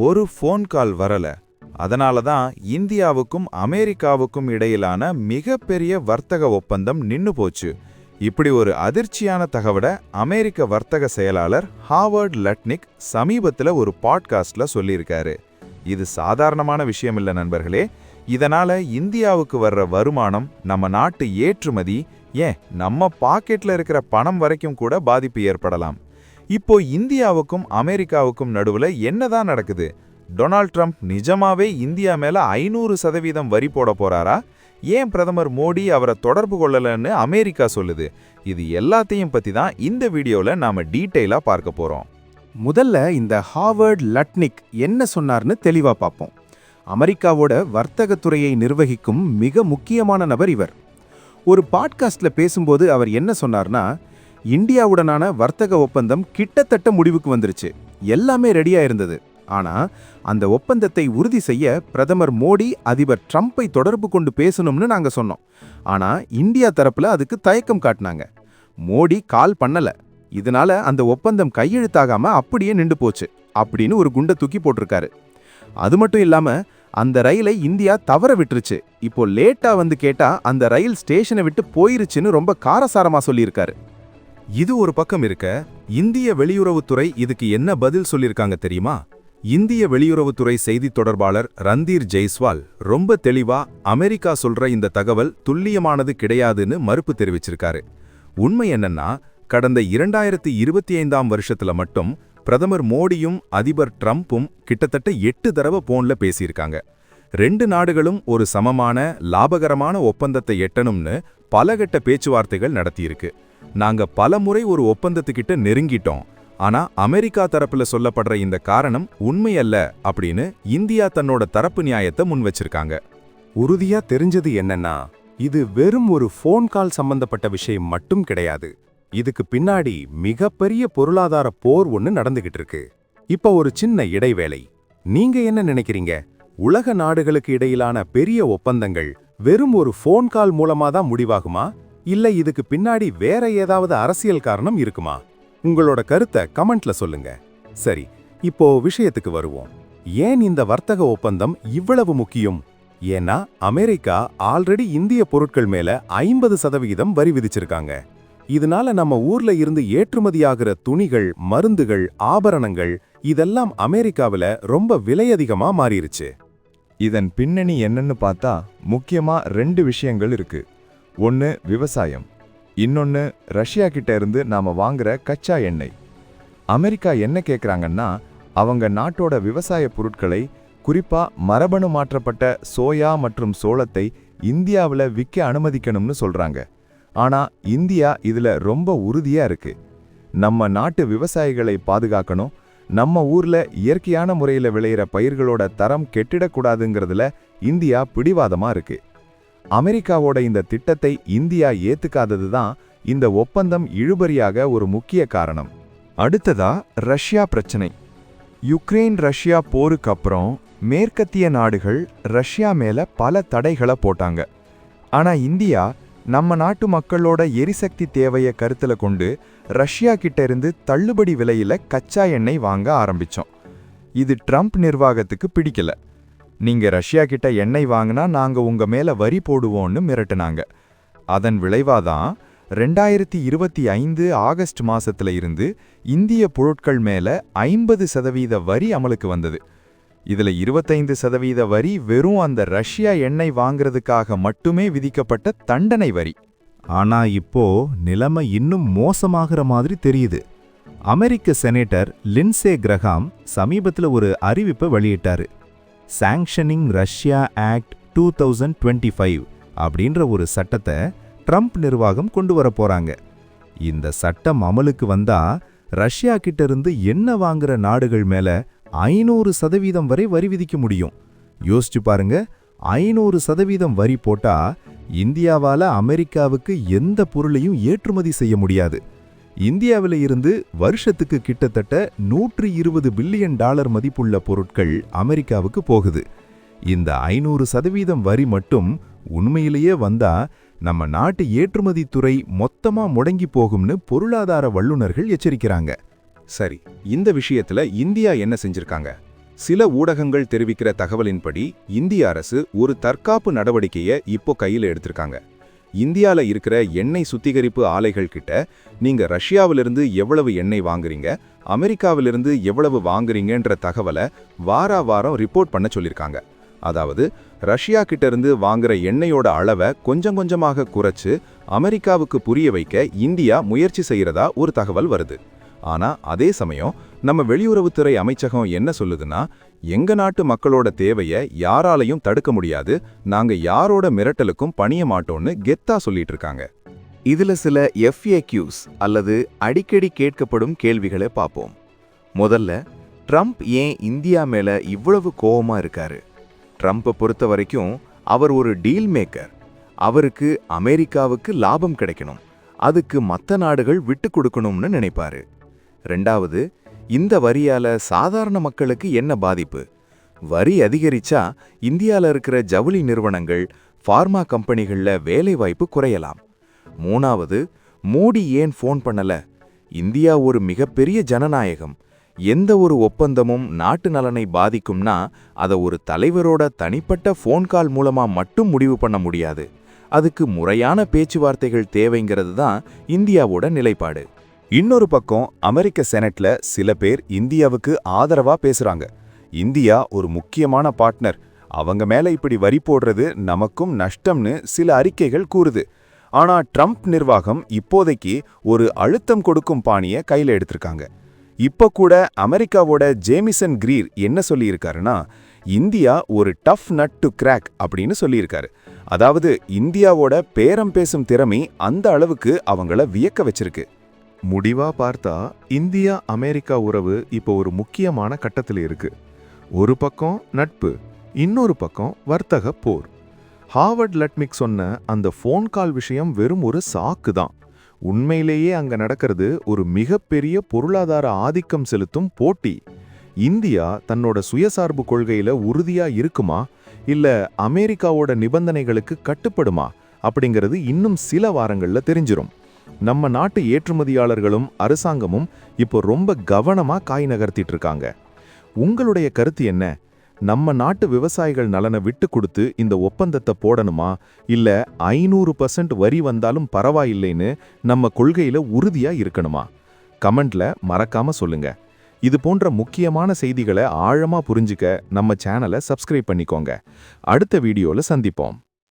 ஒரு phone call வரல. அதனால தான் இந்தியாவுக்கும் அமெரிக்காவுக்கும் இடையிலான மிகப்பெரிய வர்த்தக ஒப்பந்தம் நின்னு போச்சு. இப்படி ஒரு அதிர்ச்சியான தகவலை அமெரிக்க வர்த்தக செயலாளர் ஹாவர்ட் லட்னிக் சமீபத்தில் ஒரு பாட்காஸ்ட்ல சொல்லியிருக்காரு. இது சாதாரணமான விஷயம் இல்ல நண்பர்களே. இதனால இந்தியாவுக்கு வர்ற வருமானம், நம்ம நாட்டு ஏற்றுமதி, ஏன் நம்ம பாக்கெட்ல இருக்கிற பணம் வரைக்கும் கூட பாதிப்பு ஏற்படலாம். இப்போ இந்தியாவுக்கும் அமெரிக்காவுக்கும் நடுவுல என்னதான் நடக்குது? டொனால்ட் ட்ரம்ப் நிஜமாவே இந்தியா மேல 500% வரி போட போறாரா? ஏன் பிரதமர் மோடி அவரை தொடர்பு கொள்ளலன்னு அமெரிக்கா சொல்லுது? இது எல்லாத்தையும் பத்தி தான் இந்த வீடியோல நாம டீட்டெயிலா பார்க்க போறோம். முதல்ல இந்த ஹாவர்ட் லட்னிக் என்ன சொன்னார்னு தெளிவா பார்ப்போம். அமெரிக்காவோட வர்த்தகத்துறையை நிர்வகிக்கும் மிக முக்கியமான நபர் இவர். ஒரு பாட்காஸ்ட்ல பேசும்போது அவர் என்ன சொன்னார்னா, இந்தியாவுடனான வர்த்தக ஒப்பந்தம் கிட்டத்தட்ட முடிவுக்கு வந்துருச்சு, எல்லாமே ரெடியா இருந்தது. ஆனா அந்த ஒப்பந்தத்தை உறுதி செய்ய பிரதமர் மோடி அதிபர் ட்ரம்பை தொடர்பு கொண்டு பேசணும்னு நாங்க சொன்னோம். ஆனா இந்தியா தரப்புல அதுக்கு தயக்கம் காட்டினாங்க. மோடி கால் பண்ணல. இதனால அந்த ஒப்பந்தம் கையெழுத்தாகாம அப்படியே நின்று போச்சு அப்படின்னு ஒரு குண்டை தூக்கி போட்டிருக்காரு. அது மட்டும் இல்லாம அந்த ரயிலை இந்தியா தவற விட்டுருச்சு. இப்போ லேட்டா வந்து கேட்டா அந்த ரயில் ஸ்டேஷனை விட்டு போயிருச்சுன்னு ரொம்ப காரசாரமா சொல்லியிருக்காரு. இது ஒரு பக்கம் இருக்க, இந்திய வெளியுறவுத்துறை இதுக்கு என்ன பதில் சொல்லியிருக்காங்க தெரியுமா? இந்திய வெளியுறவுத்துறை செய்தி தொடர்பாளர் ரந்தீர் ஜெய்ஸ்வால் ரொம்ப தெளிவா அமெரிக்கா சொல்ற இந்த தகவல் துல்லியமானது கிடையாதுன்னு மறுப்பு தெரிவிச்சிருக்காரு. உண்மை என்னன்னா, கடந்த 2025ஆம் வருஷத்துல மட்டும் பிரதமர் மோடியும் அதிபர் ட்ரம்பும் கிட்டத்தட்ட 8 தடவை போன்ல பேசியிருக்காங்க. 2 நாடுகளும் ஒரு சமமான லாபகரமான ஒப்பந்தத்தை எட்டணும்னு பலகட்ட பேச்சுவார்த்தைகள் நடத்தியிருக்கு. நாங்க பலமுறை ஒரு ஒப்பந்தத்துக்கிட்ட நெருங்கிட்டோம், ஆனா அமெரிக்கா தரப்புல சொல்லப்படுற இந்த காரணம் உண்மையல்ல அப்படின்னு இந்தியா தன்னோட தரப்பு நியாயத்தை முன் வச்சிருக்காங்க. உறுதியா தெரிஞ்சது என்னன்னா, இது வெறும் ஒரு ஃபோன் கால் சம்பந்தப்பட்ட விஷயம் மட்டும் கிடையாது. இதுக்கு பின்னாடி மிகப்பெரிய பொருளாதார போர் ஒன்னு நடந்துகிட்டு இருக்கு. இப்ப ஒரு சின்ன இடைவேளை. நீங்க என்ன நினைக்கிறீங்க? உலக நாடுகளுக்கு இடையிலான பெரிய ஒப்பந்தங்கள் வெறும் ஒரு ஃபோன் கால் மூலமா தான் முடிவாகுமா, இல்ல இதுக்கு பின்னாடி வேற ஏதாவது அரசியல் காரணம் இருக்குமா? உங்களோட கருத்தை கமெண்ட்ல சொல்லுங்க. சரி, இப்போ விஷயத்துக்கு வருவோம். ஏன் இந்த வர்த்தக ஒப்பந்தம் இவ்வளவு முக்கியம்? ஏன்னா அமெரிக்கா ஆல்ரெடி இந்திய பொருட்கள் மேல 50% வரி விதிச்சிருக்காங்க. இதனால நம்ம ஊர்ல இருந்து ஏற்றுமதியாகிற துணிகள், மருந்துகள், ஆபரணங்கள் இதெல்லாம் அமெரிக்காவில ரொம்ப விலையதிகமா மாறிடுச்சு. இதன் பின்னணி என்னன்னு பார்த்தா முக்கியமா 2 விஷயங்கள் இருக்கு. ஒன்று விவசாயம், இன்னொன்று ரஷ்யா கிட்ட இருந்து நாம வாங்குற கச்சா எண்ணெய். அமெரிக்கா என்ன கேட்குறாங்கன்னா, அவங்க நாட்டோட விவசாய பொருட்களை, குறிப்பா மரபணு மாற்றப்பட்ட சோயா மற்றும் சோளத்தை இந்தியாவில் விற்க அனுமதிக்கணும்னு சொல்றாங்க. ஆனா இந்தியா இதுல ரொம்ப உறுதியா இருக்கு. நம்ம நாட்டு விவசாயிகளை பாதுகாக்கணும், நம்ம ஊர்ல இயற்கையான முறையில் விளையிற பயிர்களோட தரம் கெட்டிடக்கூடாதுங்கிறதுல இந்தியா பிடிவாதமா இருக்கு. அமெரிக்காவோட இந்த திட்டத்தை இந்தியா ஏத்துக்காதது தான் இந்த ஒப்பந்தம் இழுபறியாக ஒரு முக்கிய காரணம். அடுத்ததா ரஷ்யா பிரச்சனை. யுக்ரைன் ரஷ்யா போருக்கு அப்புறம் மேற்கத்திய நாடுகள் ரஷ்யா மேல பல தடைகளை போட்டாங்க. ஆனா இந்தியா நம்ம நாட்டு மக்களோட எரிசக்தி தேவையை கருத்துல கொண்டு ரஷ்யா கிட்ட இருந்து தள்ளுபடி விலையில கச்சா எண்ணெய் வாங்க ஆரம்பிச்சோம். இது ட்ரம்ப் நிர்வாகத்துக்கு பிடிக்கல. நீங்க ரஷ்யா கிட்ட எண்ணெய் வாங்கினா நாங்க உங்க மேல வரி போடுவோம்னு மிரட்டினாங்க. அதன் விளைவாதான் 2025 ஆகஸ்ட் மாசத்துல இருந்து இந்திய பொருட்கள் மேல 50% வரி அமலுக்கு வந்தது. இதுல 25% வரி வெறும் அந்த ரஷ்யா எண்ணெய் வாங்குறதுக்காக மட்டுமே விதிக்கப்பட்ட தண்டனை வரி. ஆனா இப்போ நிலைமை இன்னும் மோசமாகிற மாதிரி தெரியுது. அமெரிக்க செனேட்டர் லின்சே கிரஹாம் சமீபத்துல ஒரு அறிவிப்பை வெளியிட்டாரு. சாங்ஷனிங் ரஷ்யா ஆக்ட் 2025 அப்படின்ற ஒரு சட்டத்தை ட்ரம்ப் நிர்வாகம் கொண்டு வர போறாங்க. இந்த சட்டம் அமலுக்கு வந்தா ரஷ்யா கிட்ட இருந்து எண்ணெய் வாங்குற நாடுகள் மேல 500% வரை வரி விதிக்க முடியும். யோசிச்சு பாருங்க, 500% வரி போட்டா இந்தியாவால அமெரிக்காவுக்கு எந்த பொருளையும் ஏற்றுமதி செய்ய முடியாது. இந்தியாவில இருந்து வருஷத்துக்கு கிட்டத்தட்ட $120 பில்லியன் மதிப்புள்ள பொருட்கள் அமெரிக்காவுக்கு போகுது. இந்த 500% வரி மட்டும் உண்மையிலேயே வந்தா நம்ம நாட்டு ஏற்றுமதி துறை மொத்தமா முடங்கி போகும்னு பொருளாதார வல்லுநர்கள் எச்சரிக்கிறாங்க. சரி, இந்த விஷயத்துல இந்தியா என்ன செஞ்சிருக்காங்க? சில ஊடகங்கள் தெரிவிக்கிற தகவலின்படி இந்திய அரசு ஒரு தற்காப்பு நடவடிக்கையை இப்போ கையில் எடுத்திருக்காங்க. இந்தியால இருக்கிற எண்ணெய் சுத்திகரிப்பு ஆலைகள் கிட்ட நீங்க ரஷ்யாவிலிருந்து எவ்வளவு எண்ணெய் வாங்குறீங்க, அமெரிக்காவிலிருந்து எவ்வளவு வாங்குறீங்கன்ற தகவலை வாரம் ரிப்போர்ட் பண்ண சொல்லியிருக்காங்க. அதாவது ரஷ்யா கிட்ட இருந்து வாங்குற எண்ணெயோட அளவை கொஞ்சம் கொஞ்சமாக குறைச்சு அமெரிக்காவுக்கு புரிய வைக்க இந்தியா முயற்சி செய்யறதா ஒரு தகவல் வருது. ஆனா அதே சமயம் நம்ம வெளியுறவுத்துறை அமைச்சகம் என்ன சொல்லுதுன்னா, எங்க நாட்டு மக்களோட தேவையை யாராலையும் தடுக்க முடியாது, நாங்க யாரோட மிரட்டலுக்கும் பணிய மாட்டோம்னு கெத்தா சொல்லிட்டு இருக்காங்க. இதுல சில FAQs அல்லது அடிக்கடி கேட்கப்படும் கேள்விகளை பார்ப்போம். முதல்ல, ட்ரம்ப் ஏன் இந்தியா மேல இவ்வளவு கோவமா இருக்காரு? ட்ரம்பை பொறுத்த வரைக்கும் அவர் ஒரு டீல் மேக்கர். அவருக்கு அமெரிக்காவுக்கு லாபம் கிடைக்கணும், அதுக்கு மற்ற நாடுகள் விட்டு கொடுக்கணும்னு நினைப்பாரு. ரெண்டாவது, இந்த வரியால சாதாரண மக்களுக்கு என்ன பாதிப்பு? வரி அதிகரிச்சா இந்தியால இருக்கிற ஜவுளி நிறுவனங்கள், ஃபார்மா கம்பெனிகள்ல வேலைவாய்ப்பு குறையலாம். மூணாவது, மோடி ஏன் ஃபோன் பண்ணல? இந்தியா ஒரு மிகப்பெரிய ஜனநாயகம். எந்த ஒரு ஒப்பந்தமும் நாட்டு நலனை பாதிக்கும்னா அதை ஒரு தலைவரோட தனிப்பட்ட ஃபோன் கால் மூலமா மட்டும் முடிவு பண்ண முடியாது. அதுக்கு முறையான பேச்சுவார்த்தைகள் தேவைங்கிறது தான் இந்தியாவோட நிலைப்பாடு. இன்னொரு பக்கம் அமெரிக்க செனட்ல சில பேர் இந்தியாவுக்கு ஆதரவா பேசுறாங்க. இந்தியா ஒரு முக்கியமான பார்ட்னர், அவங்க மேல இப்படி வரி போடுறது நமக்கும் நஷ்டம்னு சில அறிக்கைகள் கூறுது. ஆனா ட்ரம்ப் நிர்வாகம் இப்போதைக்கு ஒரு அழுத்தம் கொடுக்கும் பாணியை கையில எடுத்திருக்காங்க. இப்ப கூட அமெரிக்காவோட ஜேமிசன் கிரீர் என்ன சொல்லியிருக்காருன்னா, இந்தியா ஒரு டஃப் நட் டு கிராக் அப்படின்னு சொல்லியிருக்காரு. அதாவது இந்தியாவோட பேரம் பேசும் திறமை அந்த அளவுக்கு அவங்கள வியக்க வச்சிருக்கு. முடிவா பார்த்தா இந்தியா அமெரிக்கா உறவு இப்போ ஒரு முக்கியமான கட்டத்தில் இருக்கு. ஒரு பக்கம் நட்பு, இன்னொரு பக்கம் வர்த்தக போர். ஹார்வர்ட் லட்மிக் சொன்ன அந்த ஃபோன் கால் விஷயம் வெறும் ஒரு சாக்கு தான். உண்மையிலேயே அங்க நடக்கிறது ஒரு மிகப்பெரிய பொருளாதார ஆதிக்கம் செலுத்தும் போட்டி. இந்தியா தன்னோட சுயசார்பு கொள்கையில உறுதியா இருக்குமா, இல்ல அமெரிக்காவோட நிபந்தனைகளுக்கு கட்டுப்படுமா அப்படிங்கிறது இன்னும் சில வாரங்கள்ல தெரிஞ்சிரும். நம்ம நாட்டு ஏற்றுமதியாளர்களும் அரசாங்கமும் இப்போ ரொம்ப கவனமா காய் நகர்த்திட்டு இருக்காங்க. உங்களுடைய கருத்து என்ன? நம்ம நாட்டு விவசாயிகள் நலனை விட்டு கொடுத்து இந்த ஒப்பந்தத்தை போடணுமா, இல்ல 500% வரி வந்தாலும் பரவாயில்லைன்னு நம்ம கொள்கையில உறுதியா இருக்கணுமா? கமெண்ட்ல மறக்காம சொல்லுங்க. இது போன்ற முக்கியமான செய்திகளை ஆழமா புரிஞ்சுக்க நம்ம சேனலை சப்ஸ்கிரைப் பண்ணிக்கோங்க. அடுத்த வீடியோல சந்திப்போம்.